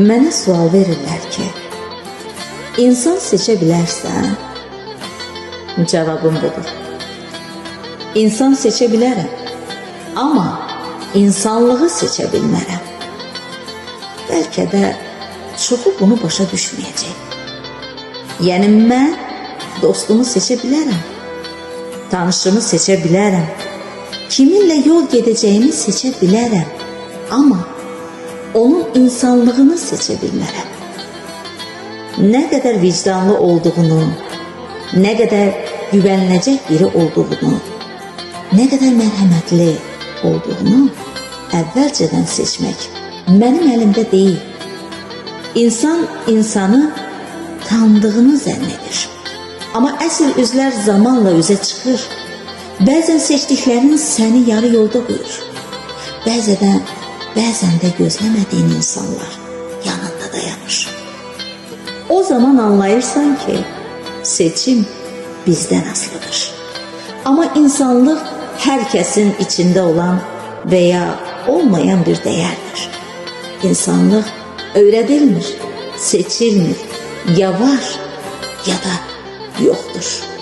Mənə sual verirlər ki, insan seçə bilərsən? Cavabım budur. İnsan seçə bilərəm, amma insanlığı seçə bilmərəm. Bəlkə də çoxu bunu başa düşməyəcək. Yəni mən dostumu seçə bilərəm, tanışımı seçə bilərəm, kiminlə yol gedəcəyimi seçə bilərəm, amma onun insanlığını seçə bilmərəm. Nə qədər vicdanlı olduğunu, nə qədər güvəniləcək biri olduğunu, nə qədər mərhəmətli olduğunu əvvəlcədən seçmək mənim əlimdə deyil. İnsan insanı tanıdığını zənn edir. Amma əsl üzlər zamanla üzə çıxır. Bəzən seçdiklərin səni yarı yolda qoyur. Bəzən də gözləmədiyin insanlar yanında dayanır. O zaman anlayırsan ki, seçim bizdən asılıdır. Amma insanlıq hər kəsin içində olan və ya olmayan bir dəyərdir. İnsanlıq öyrədilmir, seçilmir, ya var ya da yoxdur.